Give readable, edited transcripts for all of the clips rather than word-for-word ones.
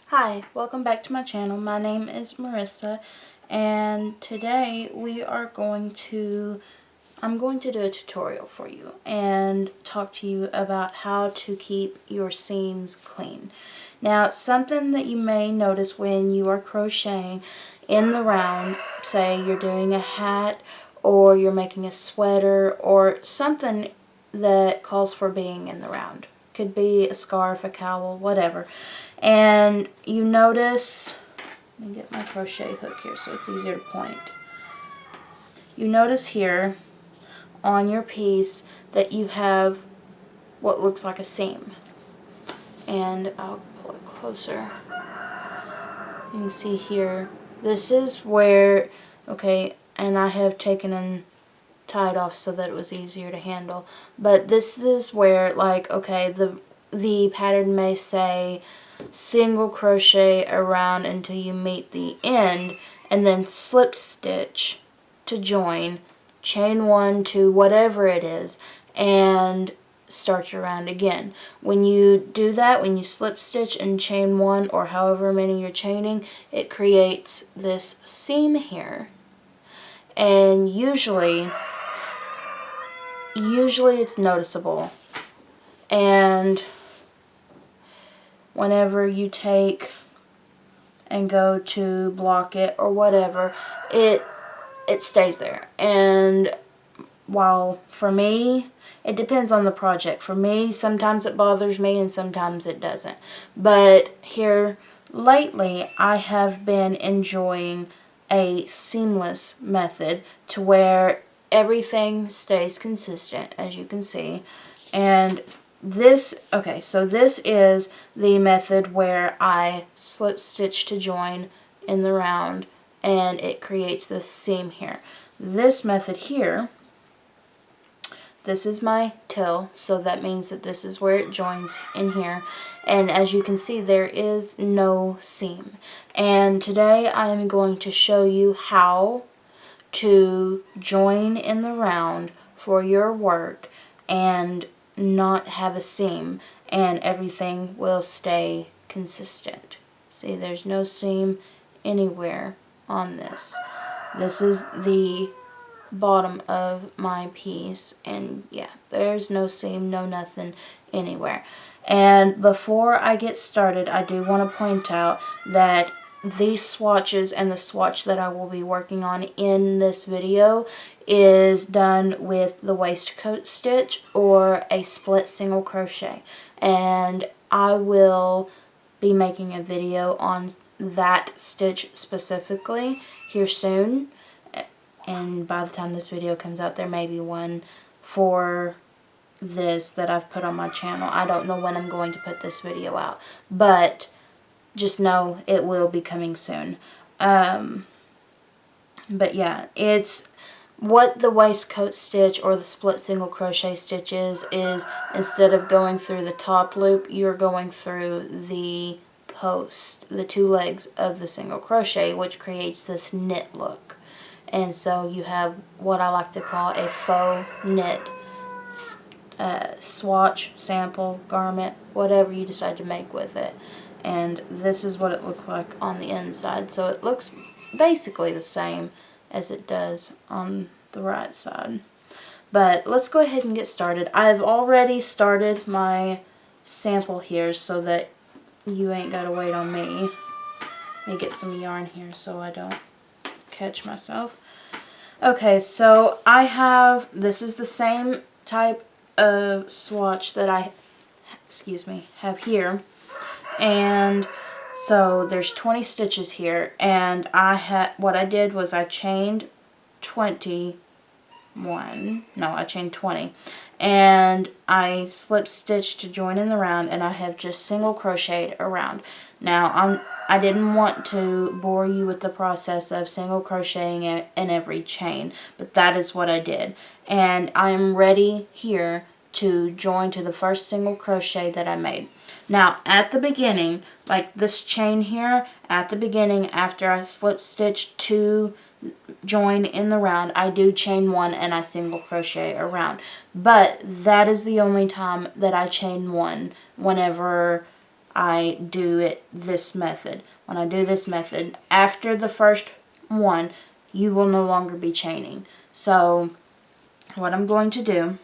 Hi, welcome back to my channel. My name is Marissa, and today I'm going to do a tutorial for you and talk to you about how to keep your seams clean. Now, something that you may notice when you are crocheting in the round, say you're doing a hat or you're making a sweater or something that calls for being in the round. Could be a scarf, a cowl, whatever. And you notice, let me get my crochet hook here so it's easier to point. You notice here on your piece that you have what looks like a seam. And I'll pull it closer. You can see here, this is where, okay, and I have taken and tied off so that it was easier to handle. But this is where, like, okay, the pattern may say single crochet around until you meet the end, and then slip stitch to join, chain one to whatever it is, and start your round again. When you do that, when you slip stitch and chain one or however many you're chaining, it creates this seam here. And usually it's noticeable. And whenever you take and go to block it or whatever, it stays there. And while for me, it depends on the project. For me, sometimes it bothers me and sometimes it doesn't. But here lately, I have been enjoying a seamless method to where everything stays consistent, as you can see. And this is the method where I slip stitch to join in the round and it creates this seam here. This method here, this is my till, so that means that this is where it joins in here. And as you can see, there is no seam. And today I am going to show you how to join in the round for your work and not have a seam, and everything will stay consistent. See, there's no seam anywhere on this. This is the bottom of my piece, and yeah, there's no seam, no nothing anywhere. And before I get started, I do want to point out that these swatches and the swatch that I will be working on in this video is done with the waistcoat stitch or a split single crochet, and I will be making a video on that stitch specifically here soon. And by the time this video comes out, there may be one for this that I've put on my channel. I don't know when I'm going to put this video out, but just know it will be coming soon. But yeah, it's what the waistcoat stitch or the split single crochet stitch is instead of going through the top loop, you're going through the post, the two legs of the single crochet, which creates this knit look. And so you have what I like to call a faux knit swatch, sample, garment, whatever you decide to make with it. And this is what it looks like on the inside. So it looks basically the same as it does on the right side. But let's go ahead and get started. I've already started my sample here so that you ain't got to wait on me. Let me get some yarn here so I don't catch myself. Okay, so I have, this is the same type of swatch that I, have here. And so there's 20 stitches here, and what I did was I chained 20, and I slip stitched to join in the round, and I have just single crocheted around. Now I didn't want to bore you with the process of single crocheting in every chain, but that is what I did. And I am ready here to join to the first single crochet that I made. Now at the beginning, like this chain here, at the beginning after I slip stitch to join in the round, I do chain one and I single crochet around. But that is the only time that I chain one, whenever I do it this method. When I do this method, after the first one, you will no longer be chaining. So what I'm going to do,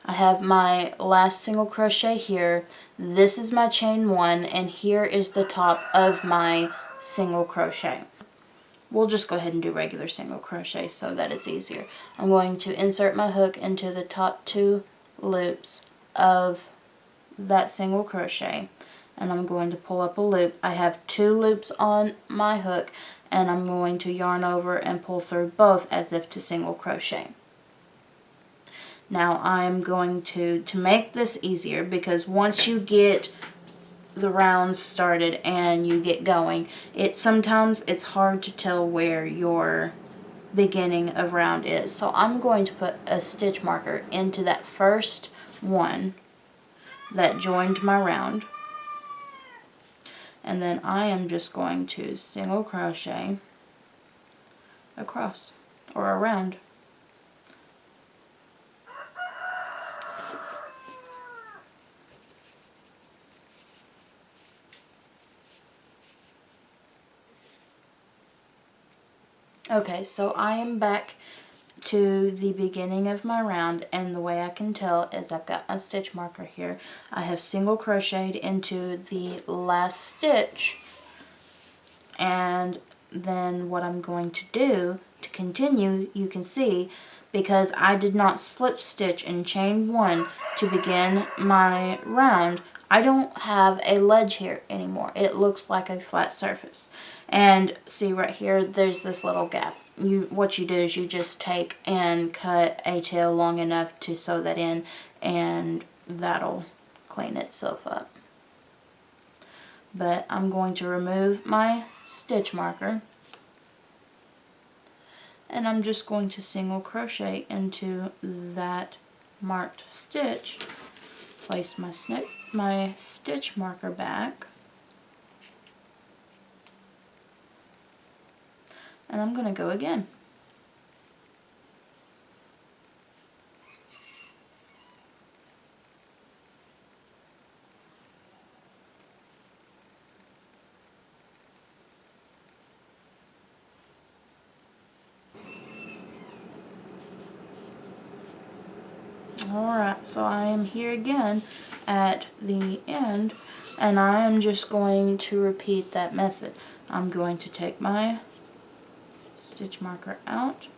I have my last single crochet here. This is my chain 1, and here is the top of my single crochet. We'll just go ahead and do regular single crochet so that it's easier. I'm going to insert my hook into the top 2 loops of that single crochet, and I'm going to pull up a loop. I have 2 loops on my hook, and I'm going to yarn over and pull through both as if to single crochet. Now I'm going to make this easier, because once you get the rounds started and you get going, sometimes it's hard to tell where your beginning of round is. So I'm going to put a stitch marker into that first one that joined my round, and then I am just going to single crochet across or around. Okay, so I am back to the beginning of my round, and the way I can tell is I've got my stitch marker here. I have single crocheted into the last stitch, and then what I'm going to do to continue, you can see, because I did not slip stitch in chain 1 to begin my round, I don't have a ledge here anymore. It looks like a flat surface. And see right here, there's this little gap. What you do is you just take and cut a tail long enough to sew that in, and that'll clean itself up. But I'm going to remove my stitch marker, and I'm just going to single crochet into that marked stitch, place my stitch marker back, and I'm going to go again. Alright, so I am here again at the end, and I am just going to repeat that method. I'm going to take my stitch marker out.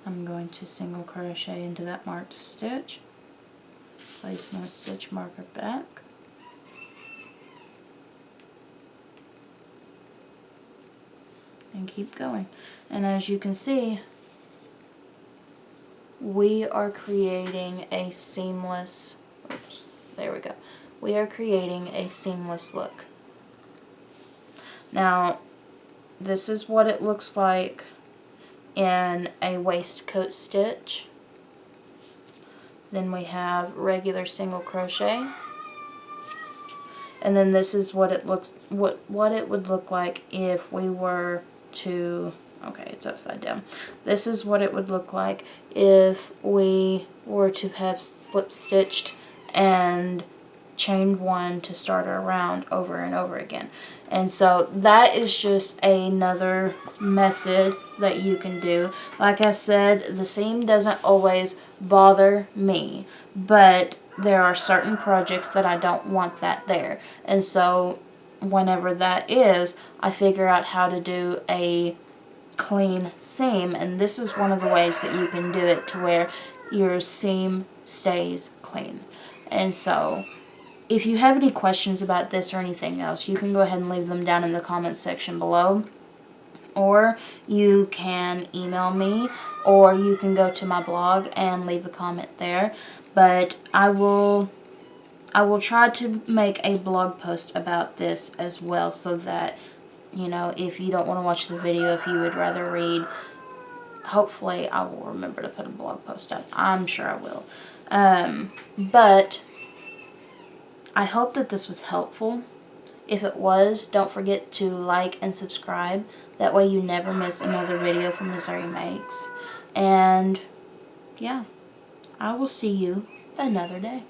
I'm going to single crochet into that marked stitch, place my stitch marker back, and keep going. And as you can see, we are creating a seamless, there we go. We are creating a seamless look. Now, this is what it looks like in a waistcoat stitch. Then we have regular single crochet. And then this is what it looks, what it would look like if we were to, okay, it's upside down. This is what it would look like if we were to have slip stitched and chained 1 to start our round over and over again. And so that is just another method that you can do. Like I said, the seam doesn't always bother me, but there are certain projects that I don't want that there. And so whenever that is, I figure out how to do a clean seam, and this is one of the ways that you can do it to where your seam stays clean. And so if you have any questions about this or anything else, you can go ahead and leave them down in the comments section below, or you can email me, or you can go to my blog and leave a comment there. But I will try to make a blog post about this as well, so that, you know, if you don't want to watch the video, if you would rather read, hopefully I will remember to put a blog post up. I'm sure I will. But I hope that this was helpful. If it was, don't forget to like and subscribe. That way you never miss another video from Missouri Makes. And yeah, I will see you another day.